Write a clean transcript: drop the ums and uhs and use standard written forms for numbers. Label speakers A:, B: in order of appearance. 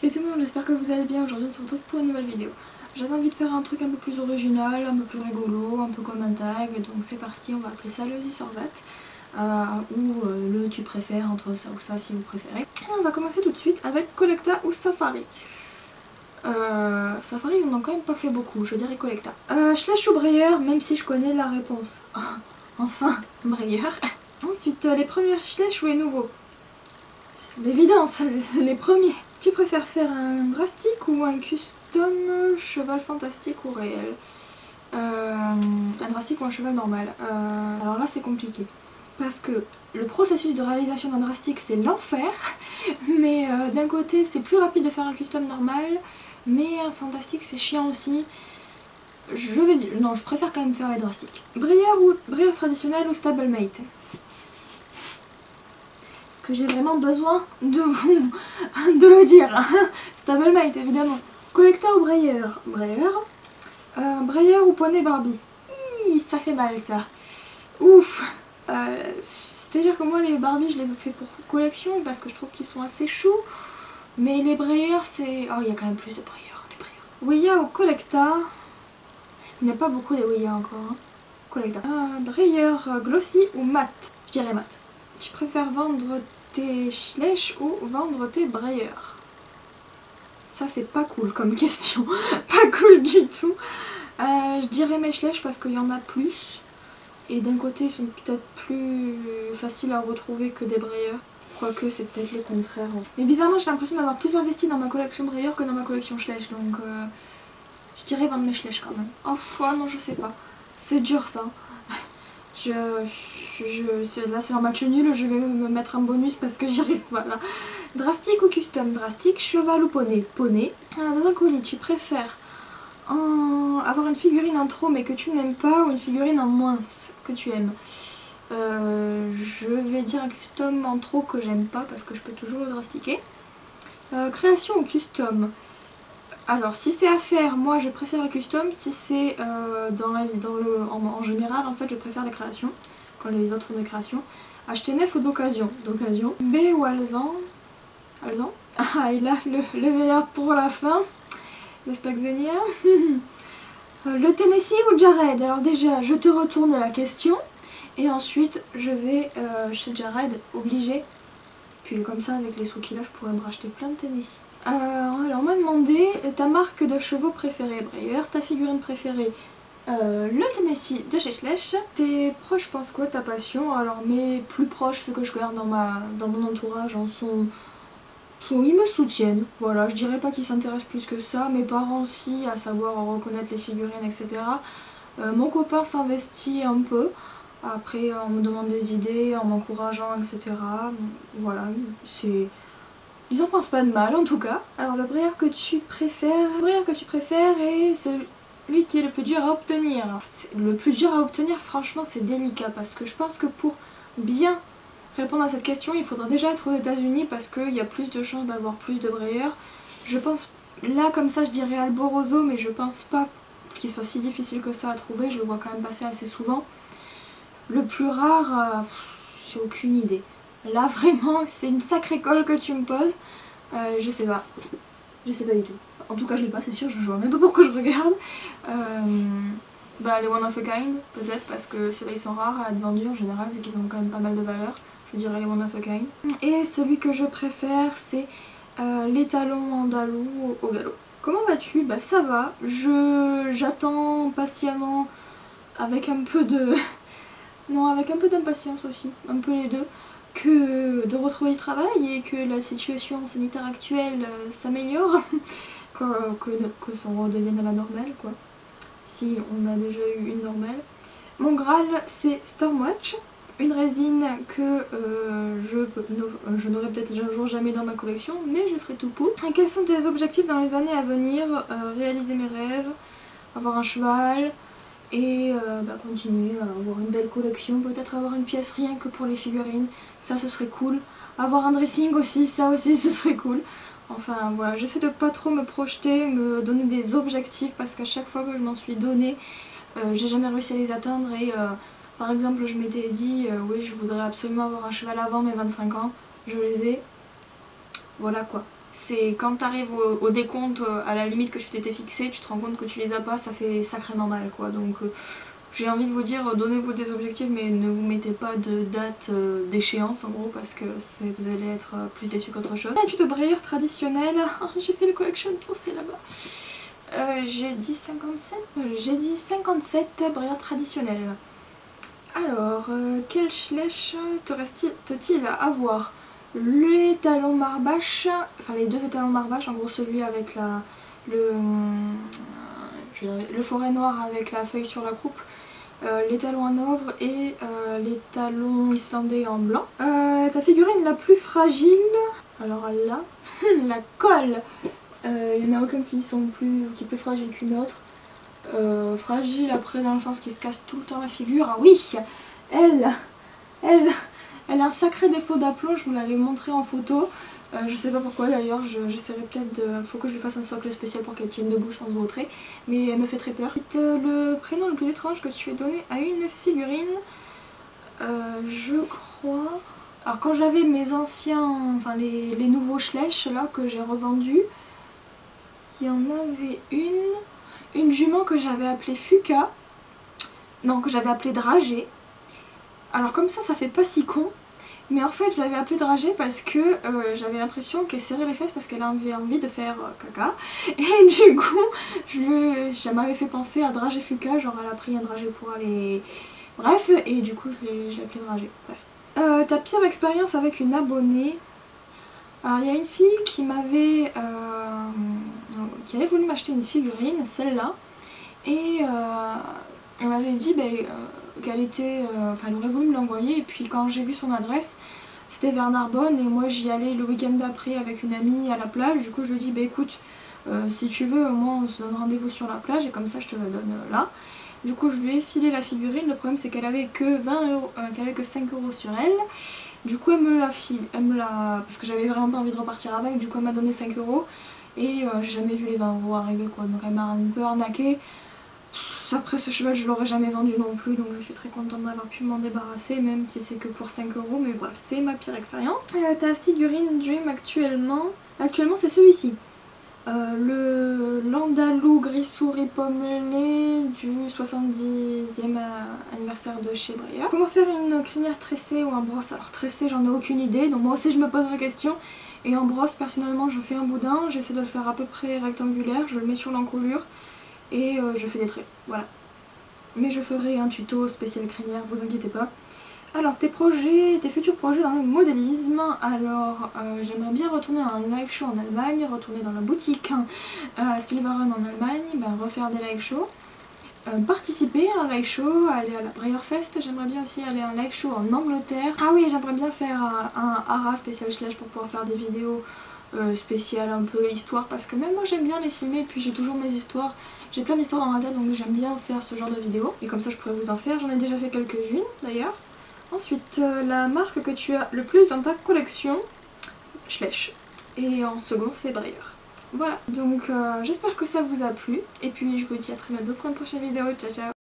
A: Salut tout le monde, j'espère que vous allez bien. Aujourd'hui on se retrouve pour une nouvelle vidéo. J'avais envie de faire un truc un peu plus original, un peu plus rigolo, un peu comme un tag. Donc c'est parti, on va appeler ça le This or That. Ou le tu préfères entre ça ou ça si vous préférez. Et on va commencer tout de suite avec Collecta ou Safari. Safari ils en ont quand même pas fait beaucoup, je dirais Collecta. Slash ou Brayer, même si je connais la réponse. Enfin, Brayer. Ensuite, les premières Slash ou les nouveaux. C'est l'évidence, les premiers. Tu préfères faire un drastique ou un custom cheval fantastique ou réel? Un drastique ou un cheval normal? Alors là c'est compliqué. Parce que le processus de réalisation d'un drastique c'est l'enfer. Mais d'un côté c'est plus rapide de faire un custom normal. Mais un fantastique c'est chiant aussi. Je vais dire... Non, je préfère quand même faire les drastiques. Brayer traditionnel ou stablemate? Que j'ai vraiment besoin de vous de le dire. Stablemate évidemment. Collecta ou Brayer? Brayer. Brayer ou poney Barbie? Ça fait mal ça. Ouf. C'est-à-dire que moi les Barbie je les fais pour collection parce que je trouve qu'ils sont assez choux. Mais les Brayer c'est... Oh il y a quand même plus de Brayer. Les Brayer. Ouya ou Collecta? Il n'y a pas beaucoup de Ouya encore. Hein. Collecta. Brayer glossy ou mat? Je dirais mat. Tu préfères vendre tes Slash ou vendre tes Brayer? Ça c'est pas cool comme question. Pas cool du tout. Je dirais mes Slash parce qu'il y en a plus. Et d'un côté ils sont peut-être plus faciles à retrouver que des Brayer. Quoique c'est peut-être le contraire. Mais bizarrement j'ai l'impression d'avoir plus investi dans ma collection Brayer que dans ma collection Slash. Donc je dirais vendre mes Slash quand même. Oh non je sais pas. C'est dur ça. Là c'est un match nul, je vais me mettre un bonus parce que j'y arrive pas là. Drastique ou custom? Drastique, cheval ou poney? Poney. Dans un colis, tu préfères avoir une figurine en trop mais que tu n'aimes pas ou une figurine en moins que tu aimes? Je vais dire un custom en trop que j'aime pas parce que je peux toujours le drastiquer. Création ou custom? Alors si c'est à faire, moi je préfère le custom. Si c'est en général en fait je préfère les créations. Quand les autres font des créations. Acheter neuf ou d'occasion? D'occasion. B ou Alzan? Alzan? Ah il a le meilleur pour la fin. N'est-ce pas Xenia? Le Tennessee ou Jared? Alors déjà je te retourne la question. Et ensuite je vais chez Jared obligé. Puis comme ça avec les sous qu'il a je pourrais me racheter plein de Tennessee. Alors on m'a demandé ta marque de chevaux préférée Brayer, ta figurine préférée le Tennessee de chez Slash. Tes proches pensent quoi ta passion? Alors mes plus proches, ceux que je regarde dans mon entourage en sont... Ils me soutiennent, voilà, je dirais pas qu'ils s'intéressent plus que ça, mes parents aussi, à savoir reconnaître les figurines etc. Mon copain s'investit un peu, après on me demande des idées, en m'encourageant etc. Voilà, c'est... Ils en pensent pas de mal en tout cas. Alors le Brayer que tu préfères est celui qui est le plus dur à obtenir. Alors le plus dur à obtenir franchement c'est délicat parce que je pense que pour bien répondre à cette question il faudra déjà être aux États-Unis parce qu'il y a plus de chances d'avoir plus de Brayer. Je pense, là comme ça je dirais Alborozo mais je pense pas qu'il soit si difficile que ça à trouver, je le vois quand même passer assez souvent. Le plus rare, j'ai aucune idée. Là vraiment c'est une sacrée colle que tu me poses. Je sais pas. Je sais pas du tout. En tout cas je l'ai pas c'est sûr, je vois même pas pourquoi je regarde. Les One of a Kind peut-être parce que ceux-là ils sont rares à être vendus en général vu qu'ils ont quand même pas mal de valeur. Je dirais les One of a Kind. Et celui que je préfère c'est les talons andalous au galop. Comment vas-tu? Bah ça va. J'attends patiemment avec un peu de... Non, avec un peu d'impatience aussi, un peu les deux, que de retrouver le travail et que la situation sanitaire actuelle s'améliore, que ça redevienne à la normale quoi, si on a déjà eu une normale. Mon Graal c'est Stormwatch, une résine que je n'aurai peut-être un jour jamais dans ma collection, mais je ferai tout pour. Et quels sont tes objectifs dans les années à venir? Réaliser mes rêves, avoir un cheval... Et continuer à avoir une belle collection, peut-être avoir une pièce rien que pour les figurines, ça ce serait cool. Avoir un dressing aussi, ça aussi ce serait cool. Enfin voilà, j'essaie de pas trop me projeter, me donner des objectifs parce qu'à chaque fois que je m'en suis donné, j'ai jamais réussi à les atteindre et par exemple je m'étais dit oui je voudrais absolument avoir un cheval avant mes 25 ans, je les ai. Voilà quoi. c'est quand t'arrives au décompte, à la limite que tu t'étais fixé, tu te rends compte que tu les as pas, ça fait sacrément mal quoi. Donc j'ai envie de vous dire, donnez-vous des objectifs mais ne vous mettez pas de date d'échéance en gros parce que vous allez être plus déçus qu'autre chose. Étude de brayure traditionnelle, j'ai fait le collection tour, c'est là-bas. J'ai dit 57. J'ai dit 57 brayures traditionnelles. Alors, quel schlecht te reste-t-il à avoir? Les talons marbache, enfin les deux étalons marbache, en gros celui avec le forêt noir avec la feuille sur la croupe, les talons en ovre et les talons islandais en blanc. Ta figurine la plus fragile, alors là, la colle, il n'y en a aucun qui est plus fragile qu'une autre. Fragile après dans le sens qu'il se casse tout le temps la figure, ah oui, elle a un sacré défaut d'aplomb, je vous l'avais montré en photo. Je sais pas pourquoi d'ailleurs, j'essaierai peut-être de... Faut que je lui fasse un socle spécial pour qu'elle tienne debout sans se vautrer. Mais elle me fait très peur. Le prénom le plus étrange que tu aies donné à une figurine, je crois... Alors quand j'avais mes anciens, enfin les nouveaux schlecht là que j'ai revendus, il y en avait une jument que j'avais appelée Fuka. Non, que j'avais appelée Dragée. Alors comme ça fait pas si con. Mais en fait je l'avais appelée Dragée parce que j'avais l'impression qu'elle serrait les fesses parce qu'elle avait envie de faire caca. Et du coup ça m'avait fait penser à Dragée Fuka, genre elle a pris un dragée pour aller... Bref, et du coup je l'ai appelée Dragée. Bref. Ta pire expérience avec une abonnée. Alors il y a une fille qui avait voulu m'acheter une figurine, celle-là. Et elle m'avait dit qu'elle était... elle aurait voulu me l'envoyer et puis quand j'ai vu son adresse, c'était vers Narbonne et moi j'y allais le week-end d'après avec une amie à la plage. Du coup je lui ai dit écoute, si tu veux, moi on se donne rendez-vous sur la plage et comme ça je te la donne là. Du coup je lui ai filé la figurine, le problème c'est qu'elle avait que 20 €, qu'elle avait que 5 € sur elle. Du coup elle me l'a... parce que j'avais vraiment pas envie de repartir avec, du coup elle m'a donné 5 € et j'ai jamais vu les 20 € arriver quoi, donc elle m'a un peu arnaqué. Après ce cheval je l'aurais jamais vendu non plus, donc je suis très contente d'avoir pu m'en débarrasser même si c'est que pour 5 €, mais bref c'est ma pire expérience. Ta figurine Dream actuellement c'est celui-ci. Le Landalou gris souris pommelé du 70e anniversaire de chez Breyer. Comment faire une crinière tressée ou un brosse? Alors tressée j'en ai aucune idée, donc moi aussi je me pose la question. Et en brosse personnellement je fais un boudin, j'essaie de le faire à peu près rectangulaire, je le mets sur l'encolure et je fais des traits, voilà. Mais je ferai un tuto spécial crinière, vous inquiétez pas. Alors tes futurs projets dans le modélisme. Alors j'aimerais bien retourner à un live show en Allemagne, retourner dans la boutique Spielwaren en Allemagne, refaire des live shows, participer à un live show, aller à la Breyerfest. J'aimerais bien aussi aller à un live show en Angleterre. Ah oui, j'aimerais bien faire un Hara spécial schlecht pour pouvoir faire des vidéos spéciales un peu histoire, parce que même moi j'aime bien les filmer et puis j'ai toujours mes histoires. J'ai plein d'histoires dans ma tête donc j'aime bien faire ce genre de vidéos et comme ça je pourrais vous en faire. J'en ai déjà fait quelques-unes d'ailleurs. Ensuite, la marque que tu as le plus dans ta collection, Schlecht. Et en second, c'est Breyer. Voilà, donc j'espère que ça vous a plu. Et puis je vous dis à très bientôt pour une prochaine vidéo. Ciao ciao.